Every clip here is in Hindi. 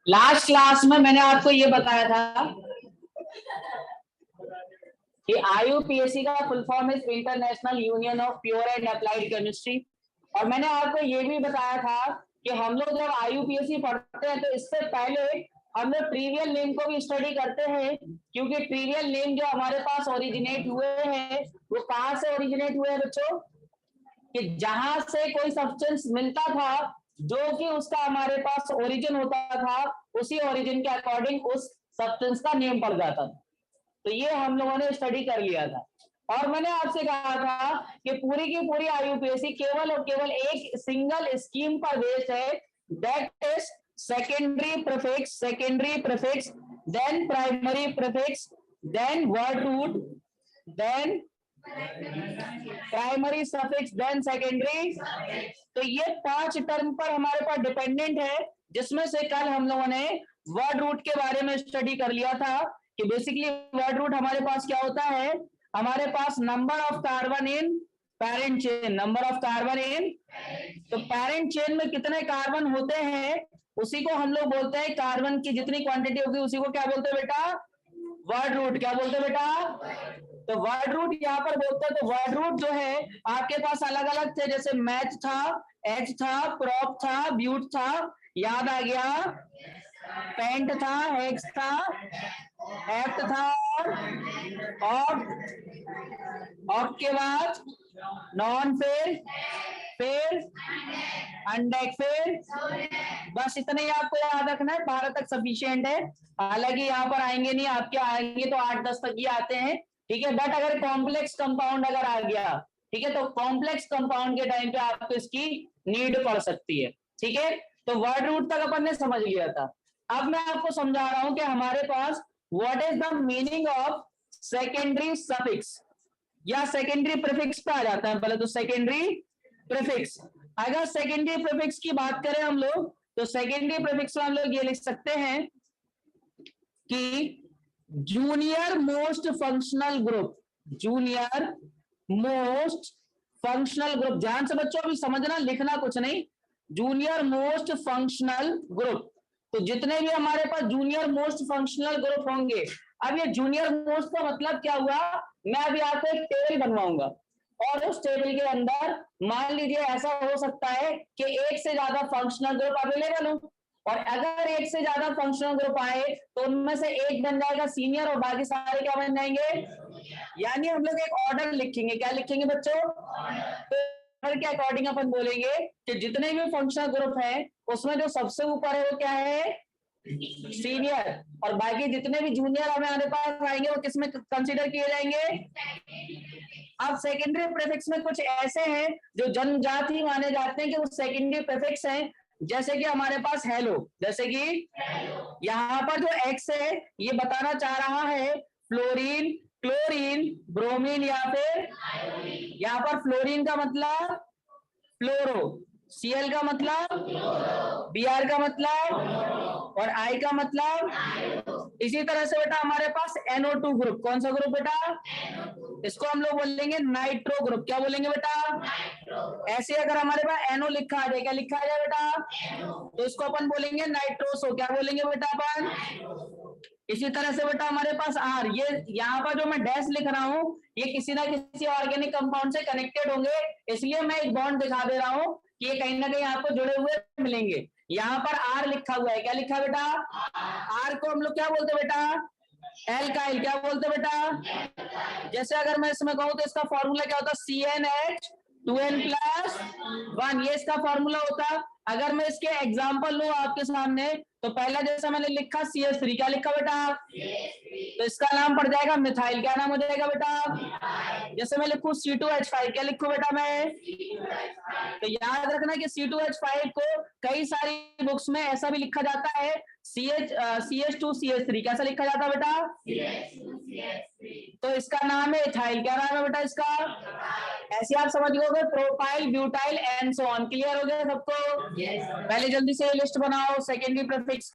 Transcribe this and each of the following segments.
लास्ट क्लास में मैंने आपको ये बताया था कि आईयूपीएसी का full form is international union of pure and applied chemistry. और मैंने आपको ये भी बताया था कि हम लोग जब आईयूपीएसी पढ़ते हैं तो इससे पहले हम लोग ट्रिवियल नेम को भी स्टडी करते हैं, क्योंकि ट्रिवियल नेम जो हमारे पास ओरिजिनेट हुए हैं वो कहाँ से ओरिजिनेट हुए हैं बच्चों? कि जहां से कोई सब्सटेंस मिलता था जो कि उसका हमारे पास ओरिजिन होता था, उसी ओरिजिन के अकॉर्डिंग उस सब्सटेंस का नेम पड़ जाता था। तो ये हम लोगों ने स्टडी कर लिया था। और मैंने आपसे कहा था कि पूरी की पूरी आईयूपीएसी केवल और केवल एक सिंगल स्कीम पर बेस्ड है, that is secondary prefix, then primary prefix, then word root, then primary suffix, then secondary. तो ये 5 टर्म पर हमारे पास डिपेंडेंट है, जिसमें से कल हम लोगों ने वर्ड रूट के बारे में स्टडी कर लिया था कि बेसिकली वर्ड रूट हमारे पास क्या होता है। हमारे पास number of carbon in parent chain, number of carbon in, तो पेरेंट चेन में कितने कार्बन होते हैं उसी को हम लोग बोलते हैं, कार्बन की जितनी क्वांटिटी होगी उसी को क्या बोलते हैं बेटा? Word root. क्या बोलते हैं बेटा? तो वर्ड रूट यहाँ पर बोलते हैं। तो वर्ड रूट जो है आपके पास अलग अलग थे, जैसे मैच था, एच था, प्रॉप था, ब्यूट था, याद आ गया, पेंट था, हेक्स था, एप्ट था, और ऑफ के बाद नॉन फिर अनडेक फिर, बस इतने ही आपको याद रखना है, 12 तक सफिशियंट है। हालांकि यहाँ पर आएंगे नहीं, आपके आएंगे तो 8-10 तक ही आते हैं, ठीक है। बट अगर कॉम्प्लेक्स कंपाउंड अगर आ गया, ठीक है, तो कॉम्प्लेक्स कंपाउंड के टाइम पे आपको इसकी नीड पड़ सकती है, ठीक है। तो वर्ड रूट तक अपन ने समझ लिया था। अब मैं आपको समझा रहा हूं कि हमारे पास what is the meaning of secondary suffix या सेकेंडरी प्रीफिक्स पे आ जाता है पहले। तो सेकेंडरी प्रीफिक्स, अगर सेकेंडरी प्रीफिक्स की बात करें हम लोग, तो सेकेंडरी प्रीफिक्स में हम लोग ये लिख सकते हैं कि junior most functional group, junior most functional group. ध्यान से बच्चों अभी समझना, लिखना कुछ नहीं। जूनियर मोस्ट फंक्शनल ग्रुप, तो जितने भी हमारे पास जूनियर मोस्ट फंक्शनल ग्रुप होंगे। अब ये जूनियर मोस्ट का मतलब क्या हुआ? मैं अभी आपको एक टेबल बनवाऊंगा और उस टेबल के अंदर मान लीजिए ऐसा हो सकता है कि एक से ज्यादा फंक्शनल ग्रुप अवेलेबल हो, और अगर एक से ज्यादा फंक्शनल ग्रुप आए तो उनमें से एक बन जाएगा सीनियर और बाकी सारे क्या बन जाएंगे। यानी हम लोग एक ऑर्डर लिखेंगे। क्या लिखेंगे बच्चों? तो ऑर्डर के अकॉर्डिंग अपन बोलेंगे कि जितने भी फंक्शनल ग्रुप हैं उसमें जो सबसे ऊपर है वो क्या है? सीनियर। और बाकी जितने भी जूनियर हमारे पास आएंगे वो किसमें कंसीडर किए जाएंगे? अब सेकेंडरी प्रीफिक्स में कुछ ऐसे हैं जो जनजाति माने जाते हैं कि वो सेकेंडरी प्रीफिक्स हैं, जैसे कि हमारे पास हेलो, जैसे कि यहाँ पर जो एक्स है ये बताना चाह रहा है फ्लोरीन, क्लोरीन, ब्रोमीन या फिर, यहाँ पर फ्लोरीन का मतलब फ्लोरो, सीएल का मतलब, बीआर का मतलब, और आई का मतलब। इसी तरह से बेटा हमारे पास NO2 ग्रुप, कौन सा ग्रुप बेटा? इसको हम लोग बोलेंगे नाइट्रो ग्रुप। क्या बोलेंगे बेटा? ऐसे अगर हमारे पास NO लिखा आ जाए, क्या लिखा आ जाए बेटा? तो इसको अपन बोलेंगे नाइट्रोसो। क्या बोलेंगे बेटा अपन? इसी तरह से बेटा हमारे पास आर, ये यहाँ पर जो मैं डैश लिख रहा हूँ ये किसी ना किसी ऑर्गेनिक कंपाउंड से कनेक्टेड होंगे, इसलिए मैं एक बॉन्ड दिखा दे रहा हूँ कि ये कहीं ना कहीं आपको जुड़े हुए मिलेंगे। यहाँ पर आर लिखा हुआ है, क्या लिखा है बेटा? आर को हम लोग क्या बोलते हैं बेटा? एल्काइल। क्या बोलते हैं बेटा? जैसे अगर मैं इसमें कहूँ तो इसका फॉर्मूला क्या होता है? CnH2n+1, ये इसका फॉर्मूला होता। अगर मैं इसके एग्जाम्पल लूं आपके सामने, तो पहला जैसा मैंने लिखा CH3, क्या लिखा बेटा? तो इसका नाम पड़ जाएगा मिथाइल। क्या नाम हो जाएगा बेटा? जैसे मैं लिखूं C2H5, क्या लिखूं बेटा मैं? तो याद रखना कि C2H5 को कई सारी बुक्स में ऐसा भी लिखा जाता है CH2CH3। कैसा लिखा जाता है बेटा? तो इसका नाम है इथाइल। क्या नाम है बेटा इसका? ऐसे आप समझ गए, propyl, butyl and so on. Clear हो गया सबको? पहले जल्दी से लिस्ट बनाओ सेकेंडरी प्रीफिक्स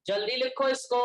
जल्दी लिखो इसको।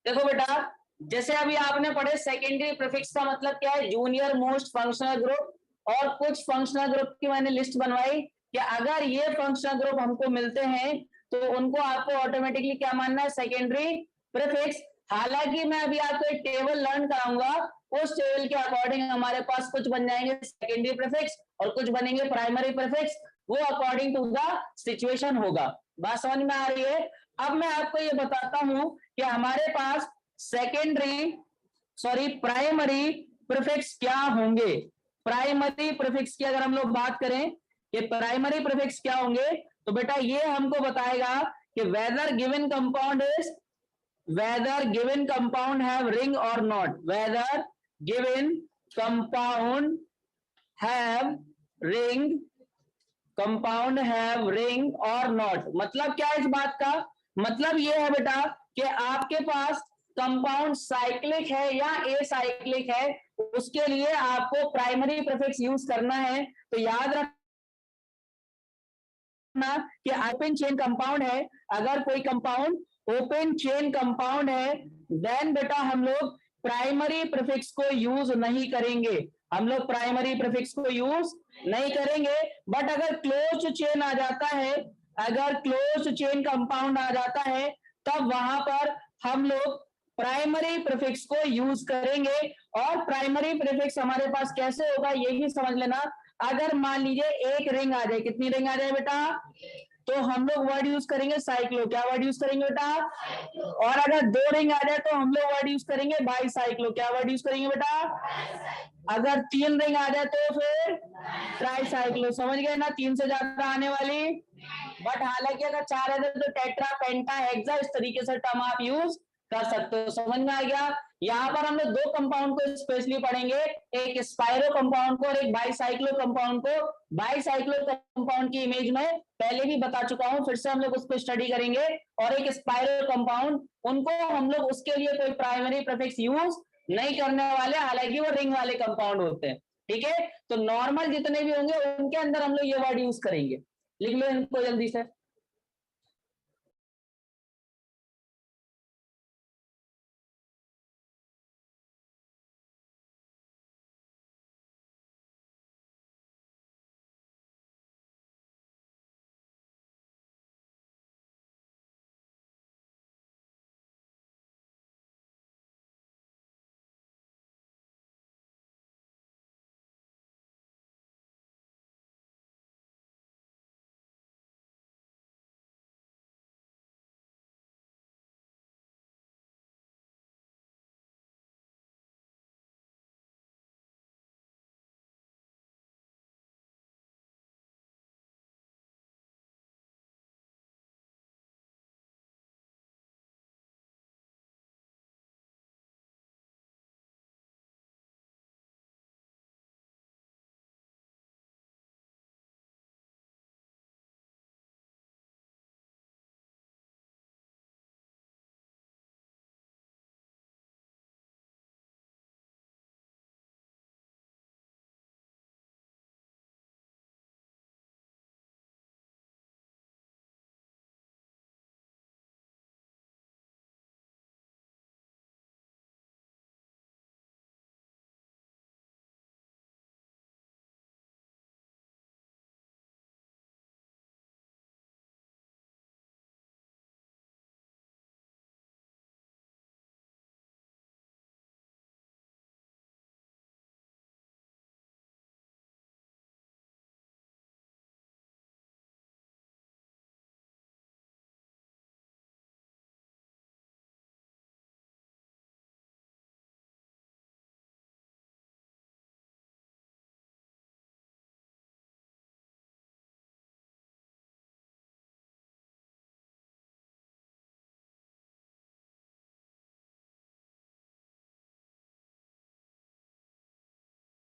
देखो बेटा, जैसे अभी आपने पढ़े सेकेंडरी प्रीफिक्स का मतलब क्या है, जूनियर मोस्ट फंक्शनल ग्रुप, और कुछ फंक्शनल ग्रुप की मैंने लिस्ट बनवाई कि अगर ये फंक्शनल ग्रुप हमको मिलते हैं तो उनको आपको ऑटोमेटिकली क्या मानना है, सेकेंडरी प्रीफिक्स। हालांकि मैं अभी आपको एक टेबल लर्न कराऊंगा, उस टेबल के अकॉर्डिंग हमारे पास कुछ बन जाएंगे सेकेंडरी प्रीफिक्स और कुछ बनेंगे प्राइमरी प्रीफिक्स, वो अकॉर्डिंग टू द सिचुएशन होगा। बात समझ में आ रही है? अब मैं आपको ये बताता हूं कि हमारे पास सेकेंडरी प्राइमरी प्रीफिक्स क्या होंगे। प्राइमरी प्रीफिक्स की अगर हम लोग बात करें कि प्राइमरी प्रीफिक्स क्या होंगे, तो बेटा ये हमको बताएगा कि whether given compound have ring or not, whether given compound have ring compound have ring or not. मतलब क्या है इस बात का, मतलब ये है बेटा कि आपके पास कंपाउंड साइक्लिक है या एसाइक्लिक है, उसके लिए आपको प्राइमरी प्रीफिक्स यूज करना है। तो याद रखना कि ओपन चेन कंपाउंड है, अगर कोई कंपाउंड ओपन चेन कंपाउंड है देन बेटा हम लोग प्राइमरी प्रीफिक्स को यूज नहीं करेंगे, हम लोग प्राइमरी प्रीफिक्स को यूज नहीं करेंगे। बट अगर क्लोज चेन आ जाता है, अगर क्लोज चेन कंपाउंड आ जाता है, तब वहां पर हम लोग प्राइमरी प्रीफिक्स को यूज करेंगे। और प्राइमरी प्रीफिक्स हमारे पास कैसे होगा ये भी समझ लेना। अगर मान लीजिए एक रिंग आ जाए, कितनी रिंग आ जाए बेटा, तो हम लोग वर्ड यूज करेंगे साइक्लो, क्या वर्ड यूज करेंगे बेटा, और अगर दो रिंग आ जाए तो हम लोग वर्ड यूज करेंगे बाई साइक्लो, क्या वर्ड यूज करेंगे बेटा, अगर तीन रिंग आ जाए तो फिर ट्राई साइक्लो। समझ गए ना, तीन से ज्यादा आने वाली। बट हालांकि अगर चार है तो टेट्रा पेंटा हेक्सा इस तरीके से टर्म आप यूज कर सकते हो। समझ में आ गया? यहाँ पर हम लोग दो कंपाउंड को स्पेशली पढ़ेंगे, एक स्पाइरो कंपाउंड को और एक बाईसाइक्लो कंपाउंड को। बाईसाइक्लो कंपाउंड की इमेज में पहले भी बता चुका हूं, फिर से हम लोग उस पर स्टडी करेंगे। और एक स्पाइरो कंपाउंड, उनको हम लोग उसके लिए कोई प्राइमरी प्रीफिक्स यूज नहीं करने वाले, हालांकि वो रिंग वाले कंपाउंड होते हैं। ठीक है, तो नॉर्मल जितने भी होंगे उनके अंदर हम लोग ये वर्ड यूज करेंगे। लिख लो इनको जल्दी से।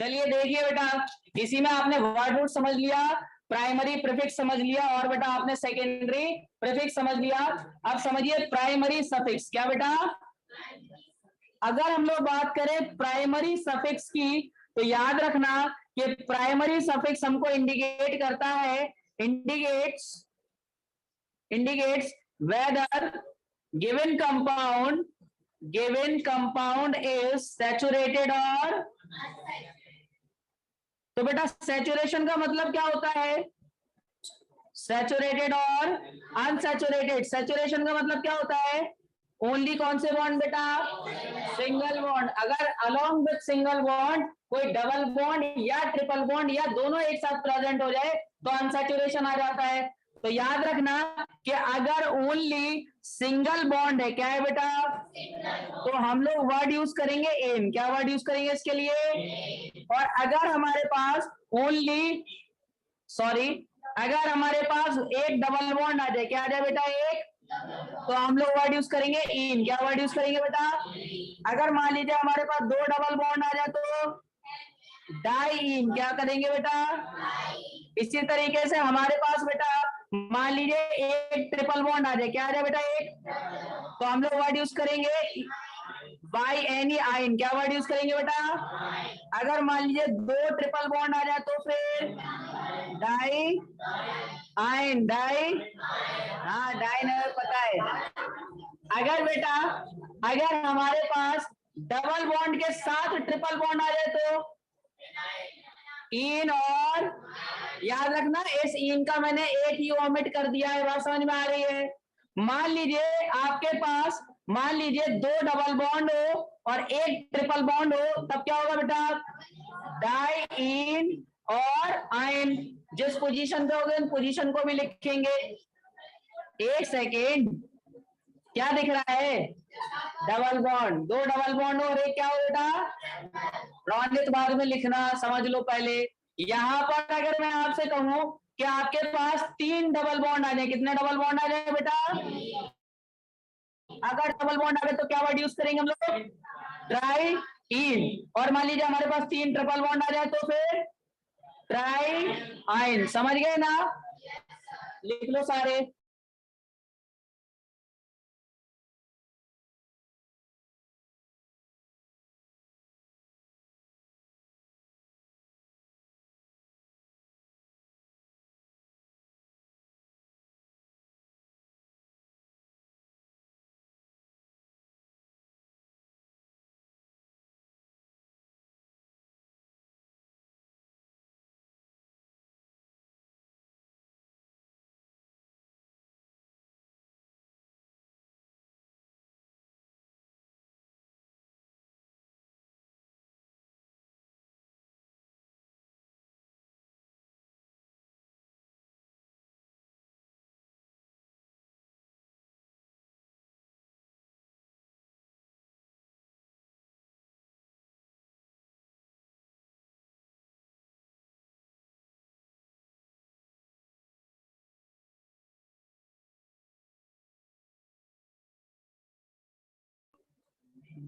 चलिए देखिए बेटा, इसी में आपने वर्ड रूट समझ लिया, प्राइमरी प्रीफिक्स समझ लिया, और बेटा आपने सेकेंडरी प्रीफिक्स समझ लिया। अब समझिए प्राइमरी सफिक्स। क्या बेटा? अगर हम लोग बात करें प्राइमरी सफिक्स की, तो याद रखना कि प्राइमरी सफिक्स हमको इंडिकेट करता है, indicates whether given compound is saturated or। तो बेटा सैचुरेशन का मतलब क्या होता है? सैचुरेटेड और अनसैचुरेटेड। सैचुरेशन का मतलब क्या होता है? ओनली कौन से बॉन्ड बेटा? Single bond. अगर अलोंग विथ सिंगल बॉन्ड कोई डबल बॉन्ड या ट्रिपल बॉन्ड या दोनों एक साथ प्रेजेंट हो जाए तो अनसैचुरेशन आ जाता है। तो याद रखना कि अगर ओनली सिंगल बॉन्ड है, क्या है बेटा? तो हम लोग वर्ड यूज करेंगे एन। क्या वर्ड यूज करेंगे इसके लिए? और अगर हमारे पास ओनली अगर हमारे पास एक डबल बॉन्ड आ जाए, क्या आ जाए बेटा? एक, तो हम लोग वर्ड यूज करेंगे इन। क्या वर्ड यूज करेंगे बेटा? अगर मान लीजिए हमारे पास दो डबल बॉन्ड आ जाए तो डाई इन। क्या करेंगे बेटा? इसी तरीके से हमारे पास बेटा मान लीजिए एक ट्रिपल बॉन्ड आ जाए, क्या आ जाए बेटा? एक, तो हम लोग वर्ड यूज करेंगे बाई एनी आइन। क्या वर्ड यूज करेंगे बेटा? अगर मान लीजिए दो ट्रिपल बॉन्ड आ जाए तो फिर डाई आइन। हाँ डाइन हमें पता है। अगर बेटा अगर हमारे पास डबल बॉन्ड के साथ ट्रिपल बॉन्ड आ जाए तो इन। और याद रखना इस इन का मैंने एक ही ओमिट कर दिया है। बात समझ में आ रही है? मान लीजिए आपके पास मान लीजिए दो डबल बॉन्ड हो और एक ट्रिपल बॉन्ड हो, तब क्या होगा बेटा? डाई इन और आइन। जिस पोजीशन पे होगे उन पोजीशन को भी लिखेंगे। एक सेकेंड, क्या दिख रहा है? Double bond. दो डबल बॉन्ड और एक क्या हो बेटा? रोनित बाद में लिखना, समझ लो पहले। यहां पर अगर मैं आपसे कहूं कि आपके पास तीन डबल बॉन्ड आ जाए, कितने डबल बॉन्ड आ जाए बेटा? अगर डबल बॉन्ड आ गए तो क्या वर्ड यूज करेंगे हम लोग? Try in. और मान लीजिए हमारे पास तीन ट्रिपल बॉन्ड आ जाए तो फिर ट्राई आइन। समझ गए ना? लिख लो सारे।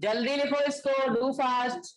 जल्दी लिखो इसको, डू फास्ट।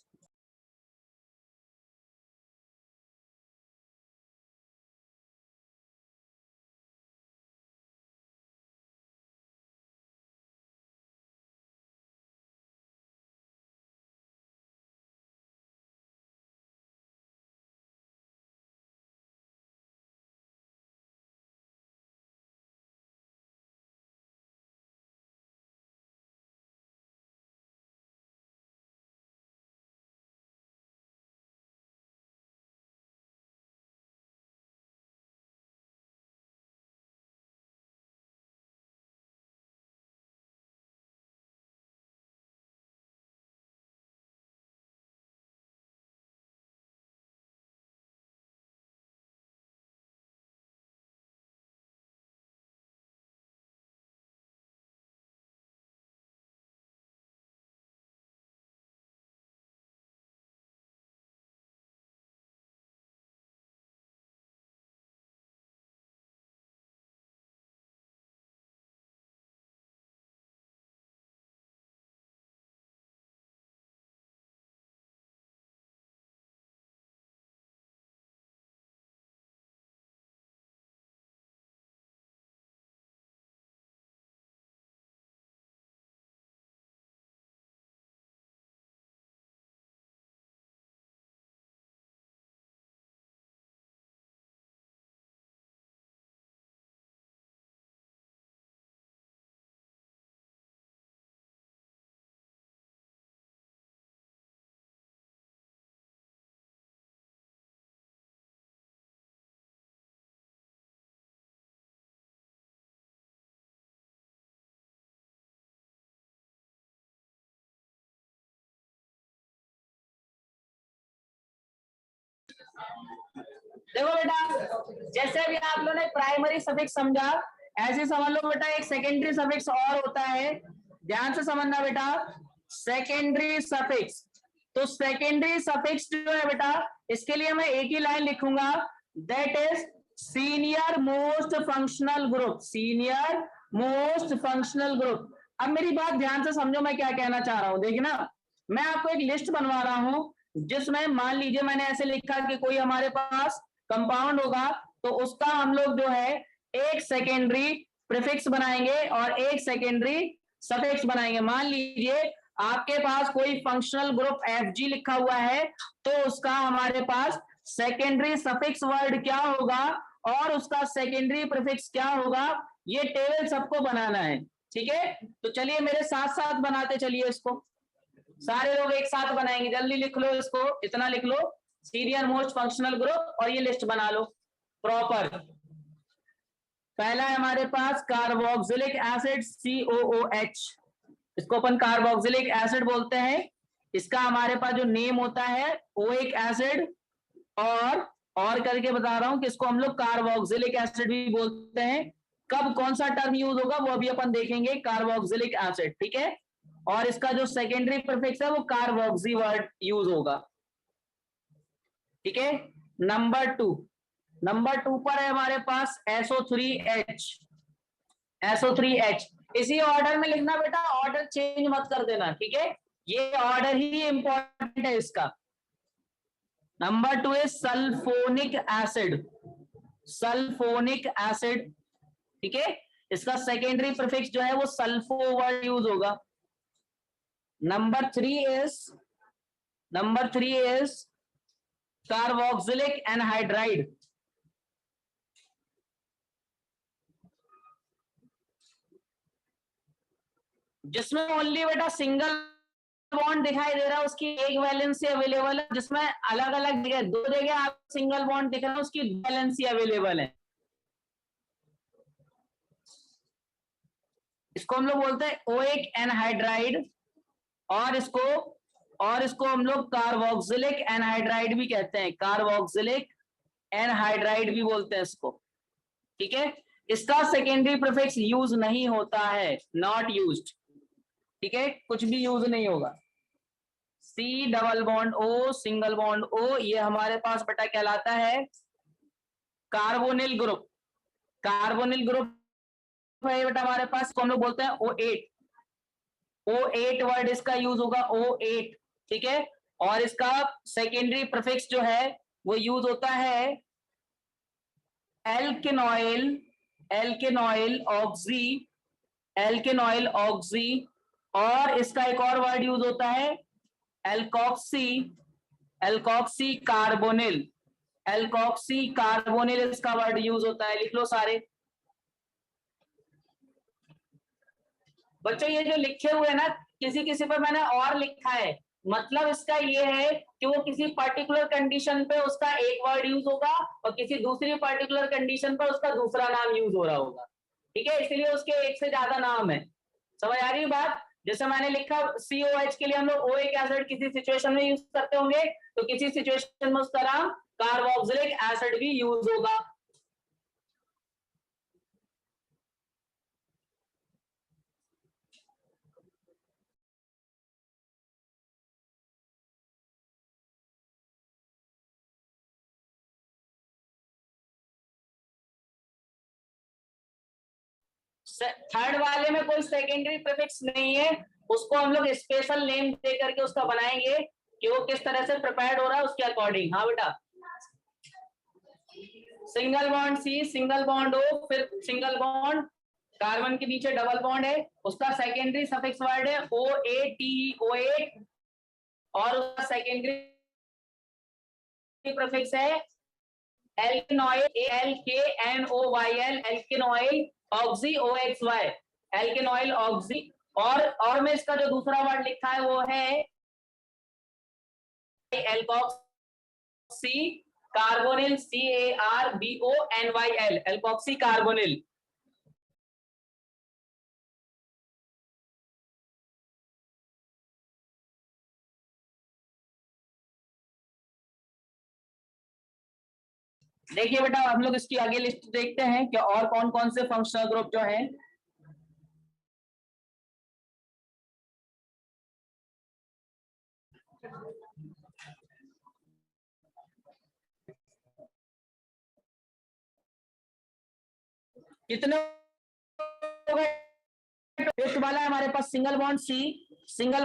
देखो बेटा, जैसे भी आप लोगों ने प्राइमरी सफिक्स समझा, ऐसे समझ लो बेटा एक सेकेंडरी सफिक्स और होता है। ध्यान से समझना बेटा, सेकेंडरी सफिक्स। तो सेकेंडरी सफिक्स जो है बेटा, इसके लिए मैं एक ही लाइन लिखूंगा, that is senior most functional group. Senior most functional group. अब मेरी बात ध्यान से समझो, मैं क्या कहना चाह रहा हूं। देखिए ना, मैं आपको एक लिस्ट बनवा रहा हूं, जिसमें मान लीजिए मैंने ऐसे लिखा कि कोई हमारे पास कंपाउंड होगा, तो उसका हम लोग जो है एक सेकेंडरी प्रीफिक्स बनाएंगे और एक सेकेंडरी सफिक्स बनाएंगे। मान लीजिए आपके पास कोई फंक्शनल ग्रुप Fg लिखा हुआ है, तो उसका हमारे पास सेकेंडरी सफिक्स वर्ड क्या होगा और उसका सेकेंडरी प्रीफिक्स क्या होगा, ये टेबल सबको बनाना है। ठीक है, तो चलिए मेरे साथ साथ बनाते चलिए इसको। सारे लोग एक साथ बनाएंगे, जल्दी लिख लो इसको, इतना लिख लो, सीनियर मोस्ट फंक्शनल ग्रुप, और ये लिस्ट बना लो प्रॉपर। पहला है हमारे पास कार्बोक्सिलिक एसिड COOH, इसको अपन कार्बोक्सिलिक एसिड बोलते हैं। इसका हमारे पास जो नेम होता है ओइक एसिड, और करके बता रहा हूं कि इसको हम लोग कार्बोक्सिलिक एसिड भी बोलते हैं। कब कौन सा टर्म यूज होगा वो अभी अपन देखेंगे, कार्बोक्सिलिक एसिड। ठीक है, और इसका जो सेकेंडरी प्रीफिक्स है वो कार्बोक्सी वर्ड यूज होगा। ठीक है, नंबर टू पर है हमारे पास SO3H। SO3H इसी ऑर्डर में लिखना बेटा, ऑर्डर चेंज मत कर देना। ठीक है, ये ऑर्डर ही इंपॉर्टेंट है इसका। Number two is sulphonic acid. Sulphonic acid, ठीक है, इसका सेकेंडरी प्रीफिक्स जो है वो सल्फो वर्ड यूज होगा। Number three is carboxylic anhydride. जिसमें ओनली बेटा सिंगल बॉन्ड दिखाई दे रहा है, उसकी एक वैलेंसी अवेलेबल है। जिसमें अलग अलग जगह, दो जगह आप सिंगल बॉन्ड दिख रहा है, उसकी वैलेंसी अवेलेबल है। इसको हम लोग बोलते हैं ओइक एनहाइड्राइड, और इसको हम लोग कार्बोक्सिलिक एनहाइड्राइड भी कहते हैं। कार्बोक्सिलिक एनहाइड्राइड भी बोलते हैं इसको। ठीक है, इसका सेकेंडरी प्रीफिक्स यूज नहीं होता है, नॉट यूज्ड। ठीक है, कुछ भी यूज नहीं होगा। C double bond O single bond O, ये हमारे पास बेटा कहलाता है कार्बोनिल ग्रुप। कार्बोनिल ग्रुप है बेटा हमारे पास, को हम लोग बोलते हैं O8। O8 वर्ड इसका यूज होगा, O8। ठीक है, और इसका सेकेंडरी प्रीफिक्स जो है वो यूज होता है एल्केनॉइल, एल्केनॉइल ऑक्सी, एल्केनॉइल ऑक्सी। और इसका एक और वर्ड यूज होता है alkoxy, alkoxy carbonyl. Alkoxy carbonyl इसका वर्ड यूज होता है, लिख लो सारे बच्चों। ये जो लिखे हुए ना, किसी किसी पर मैंने और लिखा है, मतलब इसका ये है कि वो किसी पर्टिकुलर कंडीशन पे उसका एक वर्ड यूज होगा और किसी दूसरी पर्टिकुलर कंडीशन पर उसका दूसरा नाम यूज हो रहा होगा। ठीक है, इसलिए उसके एक से ज्यादा नाम है। समझ आ रही है बात? जैसे मैंने लिखा COH के लिए हम लोग ओइक एसिड किसी सिचुएशन में यूज करते होंगे, तो किसी सिचुएशन में उसका नाम कार्बोक्सिलिक एसिड भी यूज होगा। थर्ड वाले में कोई सेकेंडरी प्रीफिक्स नहीं है, उसको हम लोग स्पेशल नेम दे करके उसका बनाएंगे कि वो किस तरह से प्रिपेयर्ड हो रहा है उसके अकॉर्डिंग। हाँ बेटा, single bond C, single bond O, फिर सिंगल बॉन्ड, कार्बन के नीचे डबल बॉन्ड है, उसका सेकेंडरी सफिक्स वर्ड है OATE, और उसका सेकेंडरी प्रीफिक्स है एल्केनॉइल, ALKNOYL, एल्केनॉइल ऑक्सी OXY, एल्केनॉइल ऑक्सी। और में इसका जो दूसरा वर्ड लिखा है वो है alkoxy carbonyl, CARBONYL, alkoxy carbonyl. देखिए बेटा हम लोग इसकी आगे लिस्ट देखते हैं कि और कौन कौन से फंक्शनल ग्रुप जो है। कितने फिफ्थ वाला है हमारे पास single bond C, single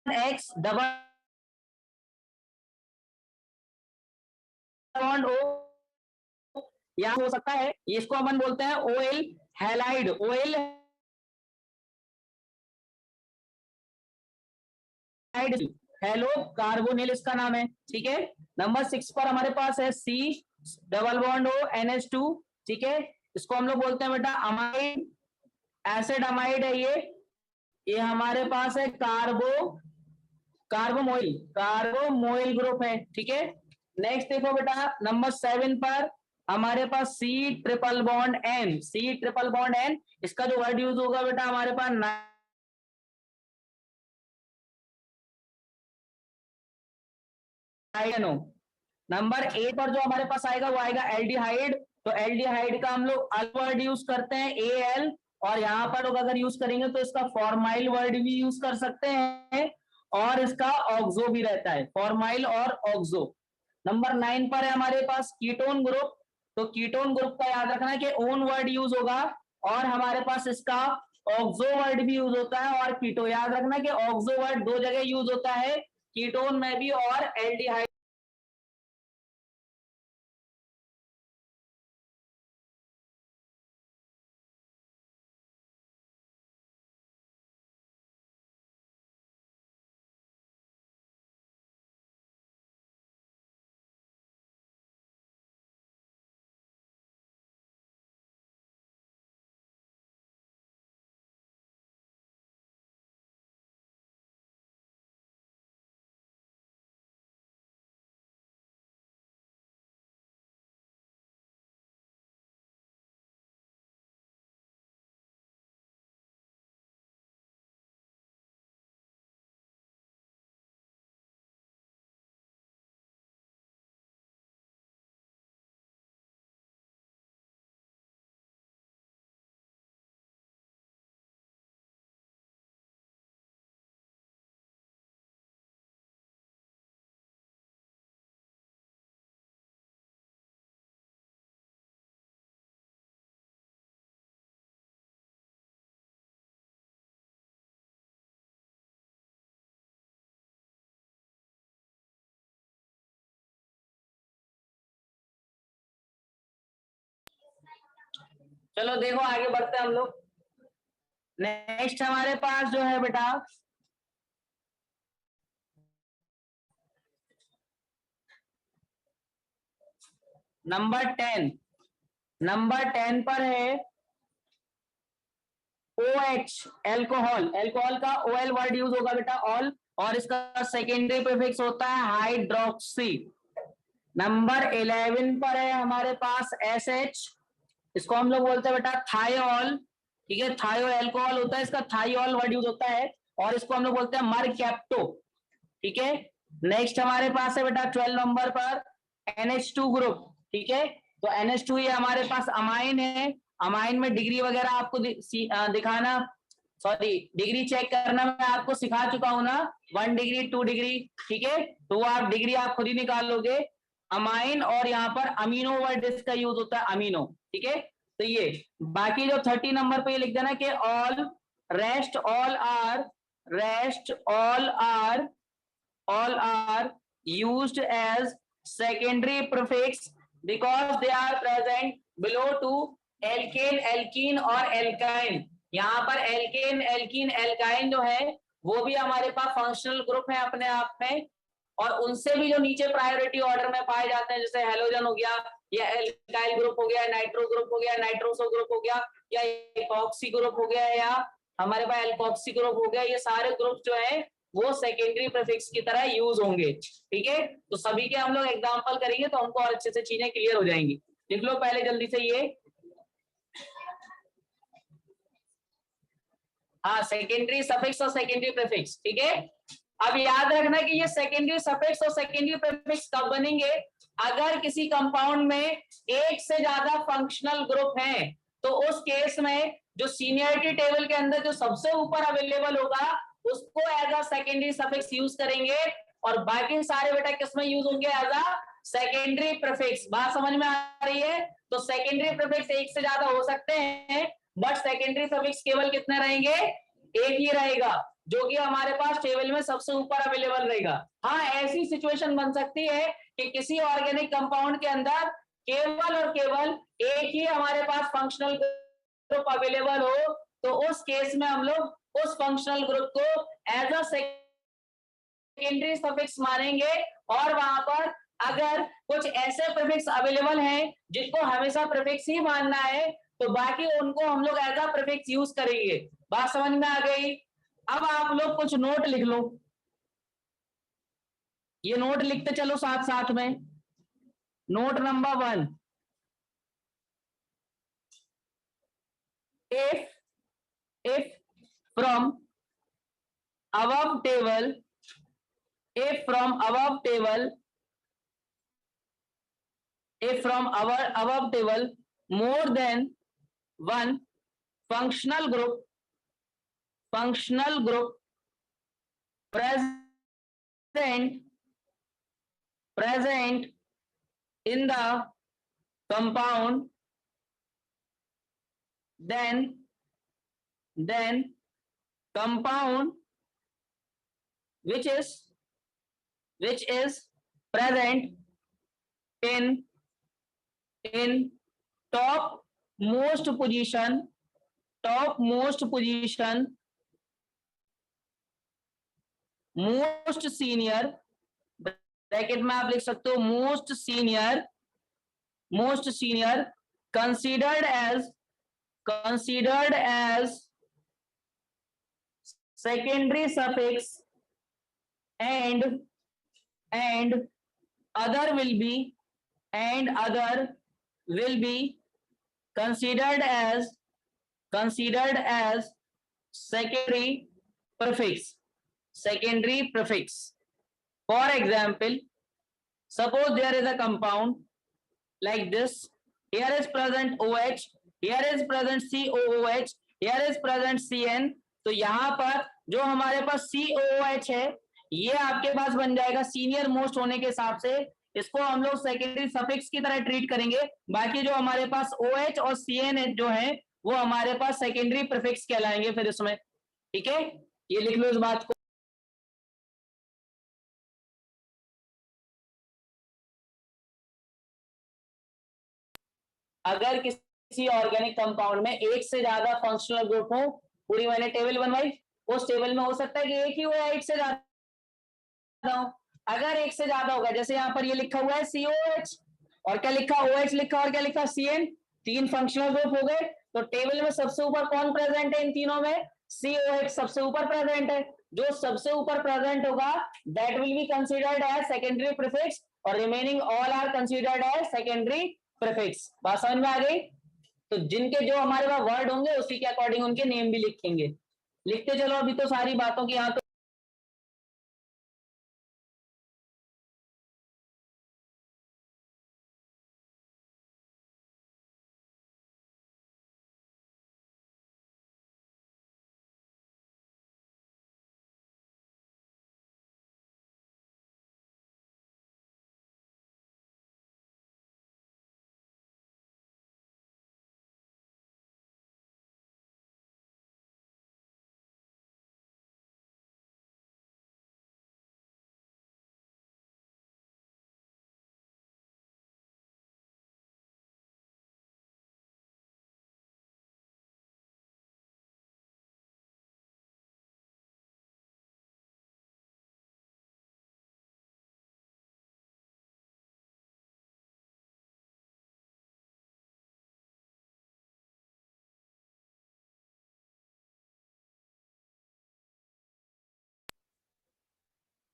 X, double bond O, या हो सकता है इसको अपन बोलते हैं oyl halide, oyl halo carbonyl इसका नाम है, ठीक है। नंबर 6 पर हमारे पास है सी डबल बॉन्ड ओ NH2, ठीक है। इसको हम लोग बोलते हैं बेटा अमाइड, एसिड अमाइड है ये हमारे पास है कार्बोमोइल ग्रुप है, ठीक है। नेक्स्ट देखो बेटा नंबर 7 पर हमारे पास सी ट्रिपल बॉन्ड एन, इसका जो वर्ड यूज होगा बेटा हमारे पास नाइट्रोजन। नंबर 8 पर जो हमारे पास आएगा वो आएगा एल्डिहाइड, तो एल्डिहाइड का हम लोग अल वर्ड यूज करते हैं AL, और यहाँ पर लोग अगर यूज करेंगे तो इसका फॉर्माइल वर्ड भी यूज कर सकते हैं, और इसका ऑक्सो भी रहता है, फॉर्माइल और ऑक्सो। नंबर 9 पर है हमारे पास कीटोन ग्रुप, तो कीटोन ग्रुप का याद रखना है कि ओन वर्ड यूज होगा, और हमारे पास इसका ऑक्सो वर्ड भी यूज होता है, और कीटो याद रखना कि ऑक्सो वर्ड दो जगह यूज होता है, कीटोन में भी और एल्डिहाइड। चलो देखो आगे बढ़ते हैं हम लोग। नेक्स्ट हमारे पास जो है बेटा नंबर 10 पर है OH, एल्कोहल का OL वर्ड यूज होगा बेटा ऑल, और इसका सेकेंडरी प्रीफिक्स होता है हाइड्रोक्सी। नंबर 11 पर है हमारे पास SH, इसको हम लोग बोलते हैं बेटा थायोल, ठीक है। थायो एल्कोहल होता है, इसका थायोल वर्ड यूज होता है, और इसको हम लोग बोलते हैं मरकैप्टो, ठीक है। नेक्स्ट हमारे पास है बेटा 12 नंबर पर NH2 ग्रुप, ठीक है। तो NH2 ये हमारे पास अमाइन है, अमाइन में डिग्री वगैरह आपको दिखाना, सॉरी डिग्री चेक करना मैं आपको सिखा चुका हूं ना, 1 डिग्री 2 डिग्री, ठीक है। तो वो आप डिग्री आप खुद ही निकाल लोगे। अमाइन और यहाँ पर अमीनो वर्ड इसका यूज होता है अमीनो, ठीक है। तो ये बाकी जो 30 नंबर पे ये लिख देना कि rest all are used as secondary prefix because they are present below to alkane, alkene और alkyne। यहाँ पर एल्केन, एल्कीन, एल्काइन जो है वो भी हमारे पास फंक्शनल ग्रुप है अपने आप में, और उनसे भी जो नीचे प्रायोरिटी ऑर्डर में पाए जाते हैं, जैसे हेलोजन हो गया, या एल्काइल ग्रुप हो गया, नाइट्रो ग्रुप हो गया, नाइट्रोसो ग्रुप हो गया, या इपॉक्सी ग्रुप हो गया, या हमारे पास एल्कोक्सी ग्रुप हो गया, ये सारे ग्रुप जो है वो सेकेंडरी प्रीफिक्स की तरह यूज होंगे, ठीक है। तो सभी के हम लोग एग्जांपल करेंगे तो हमको और अच्छे से चीजें क्लियर हो जाएंगी। लिख लो पहले जल्दी से ये, हाँ सेकेंडरी सफिक्स और सेकेंडरी प्रीफिक्स, ठीक है। अब याद रखना कि ये सेकेंडरी सफिक्स और सेकेंडरी प्रीफिक्स कब बनेंगे, अगर किसी कंपाउंड में एक से ज्यादा फंक्शनल ग्रुप है तो उस केस में जो सीनियरिटी टेबल के अंदर जो सबसे ऊपर अवेलेबल होगा उसको as a secondary suffix use करेंगे और बाकी सारे बेटा किसमें यूज होंगे एज अ सेकेंडरी प्रीफिक्स। बात समझ में आ रही है? तो सेकेंडरी प्रीफिक्स एक से ज्यादा हो सकते हैं बट सेकेंडरी सफिक्स केवल कितने रहेंगे? एक ही रहेगा जो कि हमारे पास टेबल में सबसे ऊपर अवेलेबल रहेगा। हाँ, ऐसी सिचुएशन बन सकती है कि किसी ऑर्गेनिक कंपाउंड के अंदर केवल और केवल एक ही हमारे पास फंक्शनल ग्रुप अवेलेबल हो, तो उस केस में हम लोग उस फंक्शनल ग्रुप को एज अ सेकेंडरी सफिक्स मानेंगे और वहां पर अगर कुछ ऐसे प्रीफिक्स अवेलेबल हैं जिनको हमेशा प्रीफिक्स ही मानना है तो बाकी उनको हम लोग एज अ प्रीफिक्स यूज करेंगे। बात समझ में आ गई? अब आप लोग कुछ नोट लिख लो, ये नोट लिखते चलो साथ साथ में। Note number 1, if from above table, if from above table, if from our above table more than one functional group present in the compound, then compound which is present in top most position most senior, bracket में आप लिख सकते हो most senior considered as secondary suffix and other will be considered as secondary prefix. For example, suppose there is a compound like this. Here is present OH, here is present COOH, here is present CN. तो यहाँ पर जो हमारे पास COOH है ये आपके पास बन जाएगा सीनियर मोस्ट होने के हिसाब से, इसको हम लोग सेकेंडरी सफिक्स की तरह ट्रीट करेंगे। बाकी जो हमारे पास OH और CN जो है वो हमारे पास सेकेंडरी प्रीफिक्स कहलाएंगे फिर इसमें। ठीक है, ये लिख लो इस बात को। अगर किसी ऑर्गेनिक कंपाउंड में एक से ज्यादा फंक्शनल ग्रुप हो, पूरी मैंने टेबल बनवाई, उस टेबल में हो सकता है कि एक ही हो या एक से ज्यादा हो। अगर एक से ज्यादा होगा, जैसे यहाँ पर ये लिखा हुआ है COH और क्या लिखा OH लिखा और क्या लिखा CN, 3 फंक्शनल ग्रुप हो गए। तो टेबल में सबसे ऊपर कौन प्रेजेंट है इन तीनों में? COH सबसे ऊपर प्रेजेंट है। जो सबसे ऊपर प्रेजेंट होगा that will be considered as secondary prefix और remaining all are considered as secondary prefix. बात समझ में आ गई? तो जिनके जो हमारे पास वर्ड होंगे उसी के अकॉर्डिंग उनके नेम भी लिखेंगे। लिखते चलो अभी तो सारी बातों की यहाँ तो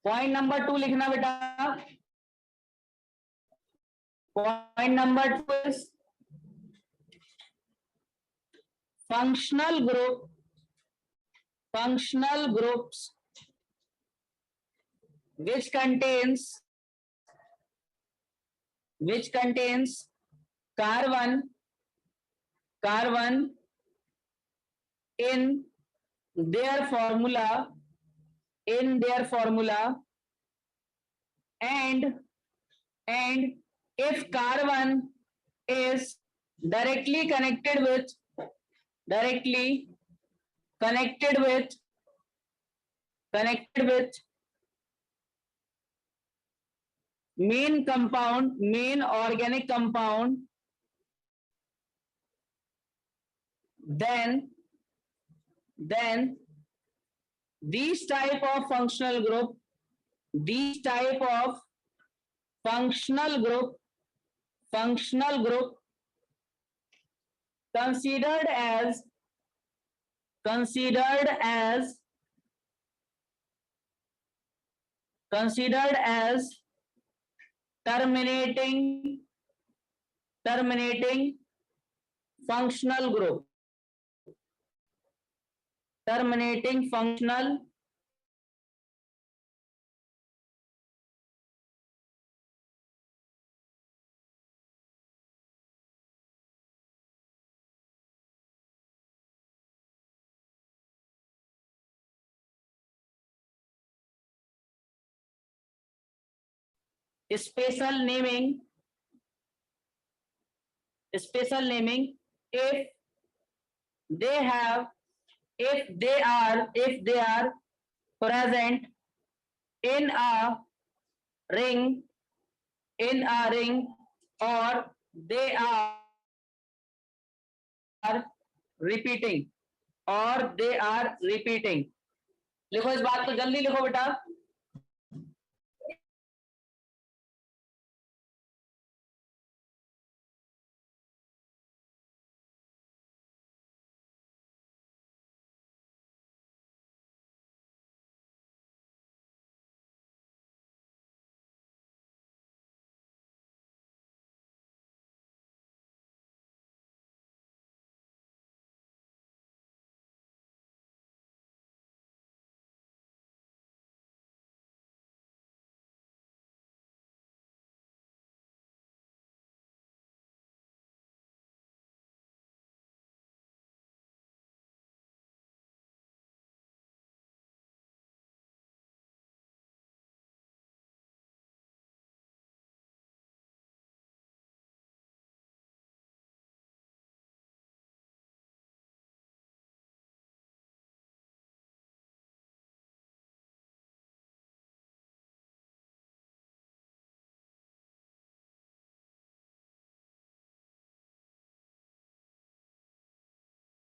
पॉइंट नंबर 2 लिखना बेटा। Point number 2 is functional groups which contains which contains carbon in their formula and if carbon is directly connected with main organic compound, then these type of functional group considered as terminating functional group, terminating functional special naming if they have if they are present in a ring or they are repeating लिखो इस बात को जल्दी लिखो बेटा